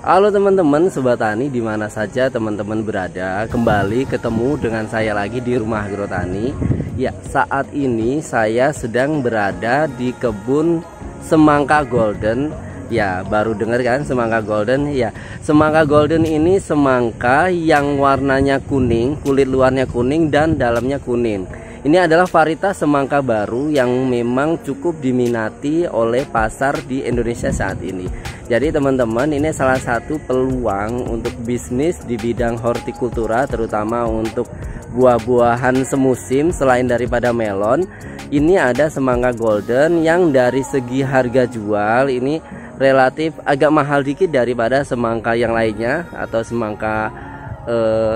Halo teman-teman Sobat Tani, di mana saja teman-teman berada, kembali ketemu dengan saya lagi di Rumah Agrotani. Ya, saat ini saya sedang berada di kebun semangka golden. Ya, baru dengar kan semangka golden? Ya, semangka golden ini semangka yang warnanya kuning, kulit luarnya kuning dan dalamnya kuning. Ini adalah varietas semangka baru yang memang cukup diminati oleh pasar di Indonesia saat ini. Jadi teman-teman, ini salah satu peluang untuk bisnis di bidang hortikultura, terutama untuk buah-buahan semusim selain daripada melon. Ini ada semangka golden yang dari segi harga jual ini relatif agak mahal dikit daripada semangka yang lainnya atau semangka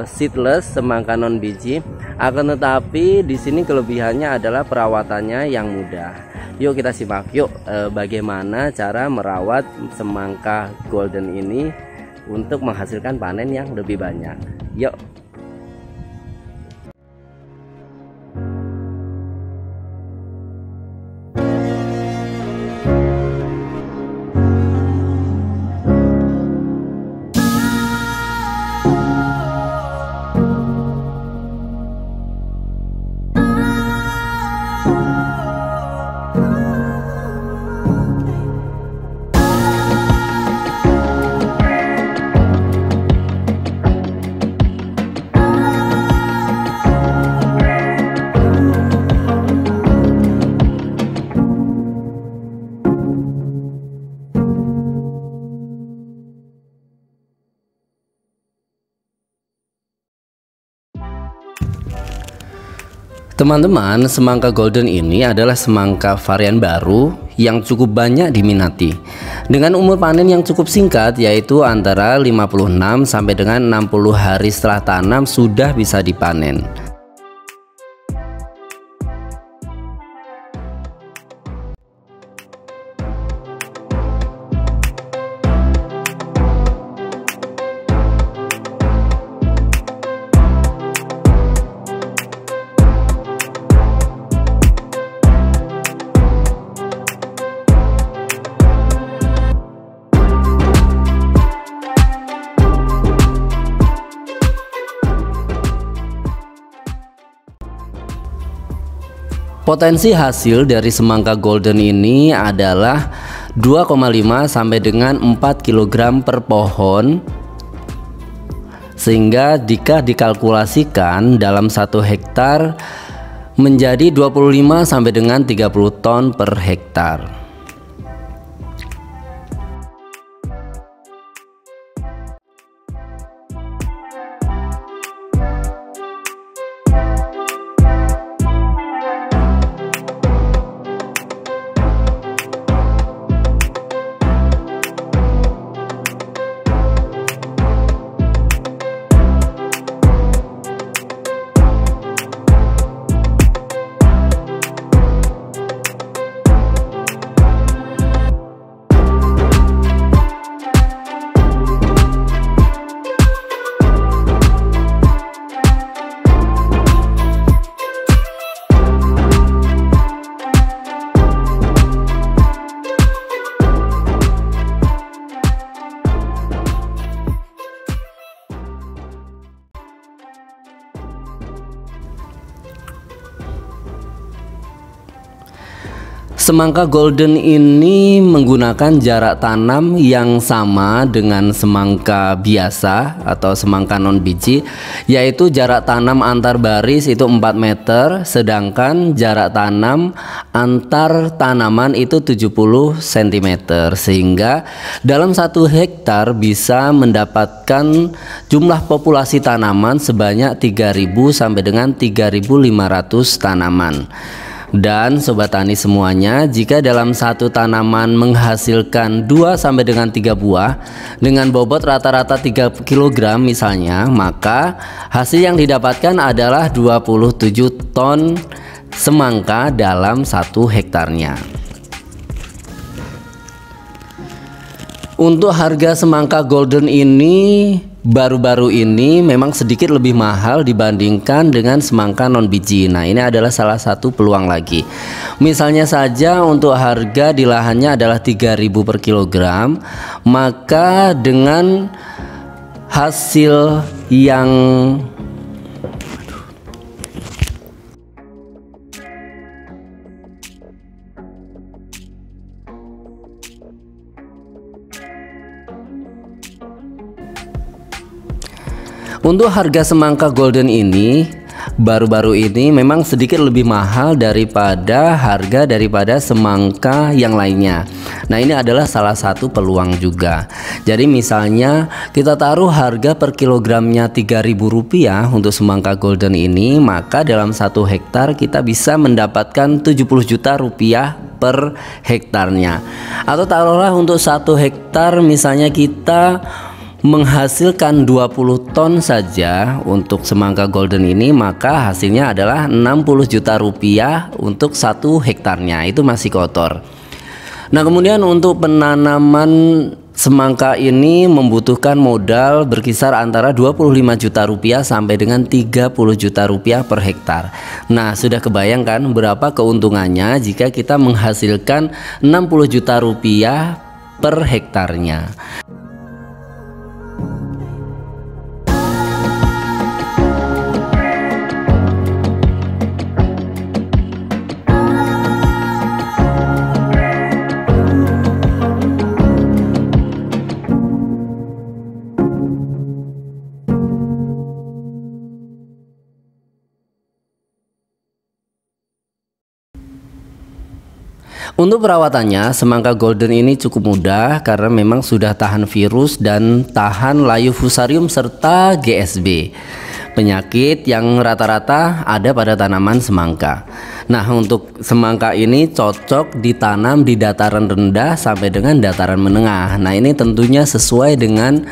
seedless, semangka non biji. Akan tetapi di sini kelebihannya adalah perawatannya yang mudah. Yuk kita simak yuk bagaimana cara merawat semangka golden ini untuk menghasilkan panen yang lebih banyak. Yuk. Teman-teman, semangka golden ini adalah semangka varian baru yang cukup banyak diminati. Dengan umur panen yang cukup singkat, yaitu antara 56 sampai dengan 60 hari setelah tanam sudah bisa dipanen. Potensi hasil dari semangka golden ini adalah 2,5 sampai dengan 4 kg per pohon, sehingga jika dikalkulasikan dalam 1 hektar menjadi 25 sampai dengan 30 ton per hektar. Semangka golden ini menggunakan jarak tanam yang sama dengan semangka biasa atau semangka non biji, yaitu jarak tanam antar baris itu 4 meter, sedangkan jarak tanam antar tanaman itu 70 cm, sehingga dalam 1 hektar bisa mendapatkan jumlah populasi tanaman sebanyak 3.000 sampai dengan 3.500 tanaman. Dan Sobat Tani semuanya, jika dalam 1 tanaman menghasilkan 2 sampai dengan 3 buah dengan bobot rata-rata 3 kg misalnya, maka hasil yang didapatkan adalah 27 ton semangka dalam 1 hektarnya. Untuk harga semangka golden ini baru-baru ini memang sedikit lebih mahal dibandingkan dengan semangka non biji. Nah, ini adalah salah satu peluang lagi. Misalnya saja untuk harga di lahannya adalah 3.000 per kilogram, maka dengan hasil yang untuk harga semangka golden ini baru-baru ini memang sedikit lebih mahal daripada semangka yang lainnya. Nah, ini adalah salah satu peluang juga. Jadi misalnya kita taruh harga per kilogramnya Rp3.000 untuk semangka golden ini, maka dalam 1 hektar kita bisa mendapatkan 70 juta rupiah per hektarnya. Atau taruhlah untuk 1 hektar misalnya kita menghasilkan 20 ton saja untuk semangka golden ini, maka hasilnya adalah 60 juta rupiah untuk 1 hektarnya. Itu masih kotor. Nah, kemudian untuk penanaman semangka ini membutuhkan modal berkisar antara 25 juta rupiah sampai dengan 30 juta rupiah per hektar. Nah, sudah kebayangkan berapa keuntungannya jika kita menghasilkan 60 juta rupiah per hektarnya. Untuk perawatannya, semangka golden ini cukup mudah karena memang sudah tahan virus dan tahan layu fusarium serta GSB, penyakit yang rata-rata ada pada tanaman semangka. Nah, untuk semangka ini cocok ditanam di dataran rendah sampai dengan dataran menengah. Nah, ini tentunya sesuai dengan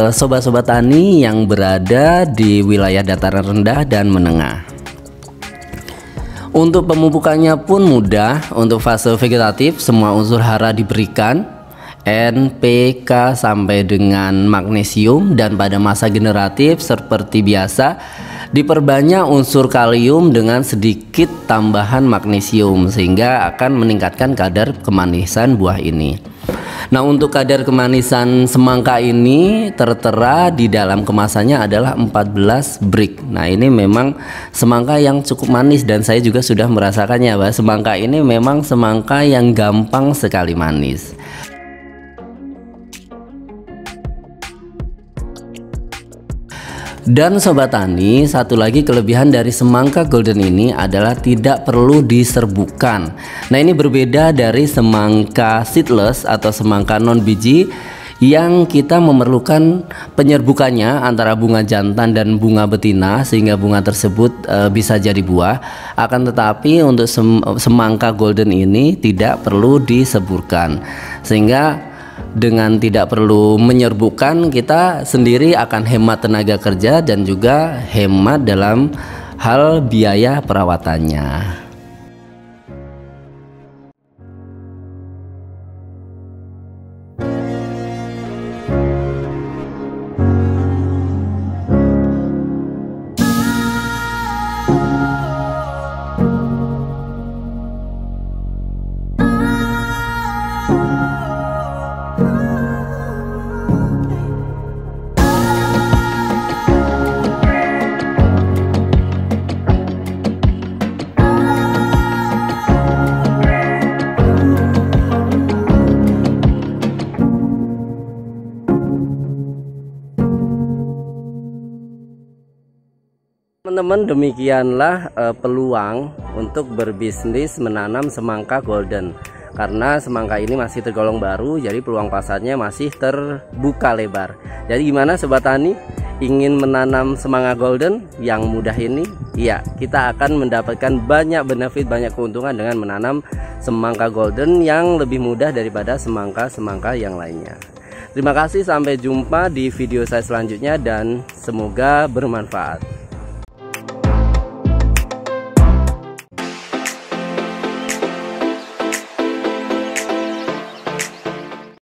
sobat-sobat tani yang berada di wilayah dataran rendah dan menengah. Untuk pemupukannya pun mudah. Untuk fase vegetatif semua unsur hara diberikan, N, P, K sampai dengan magnesium, dan pada masa generatif seperti biasa diperbanyak unsur kalium dengan sedikit tambahan magnesium sehingga akan meningkatkan kadar kemanisan buah ini. Nah, untuk kadar kemanisan semangka ini tertera di dalam kemasannya adalah 14 brick. Nah, ini memang semangka yang cukup manis dan saya juga sudah merasakannya bahwa semangka ini memang semangka yang gampang sekali manis. Dan sobat tani, satu lagi kelebihan dari semangka golden ini adalah tidak perlu diserbukan. Nah, ini berbeda dari semangka seedless atau semangka non biji yang kita memerlukan penyerbukannya antara bunga jantan dan bunga betina sehingga bunga tersebut bisa jadi buah. Akan tetapi untuk semangka golden ini tidak perlu diseburkan, sehingga dengan tidak perlu menyerbukan kita sendiri akan hemat tenaga kerja dan juga hemat dalam hal biaya perawatannya. Teman-teman, demikianlah peluang untuk berbisnis menanam semangka golden. Karena semangka ini masih tergolong baru, jadi peluang pasarnya masih terbuka lebar. Jadi gimana sobat tani, ingin menanam semangka golden yang mudah ini? Iya, kita akan mendapatkan banyak benefit, banyak keuntungan dengan menanam semangka golden yang lebih mudah daripada semangka-semangka yang lainnya. Terima kasih, sampai jumpa di video saya selanjutnya dan semoga bermanfaat.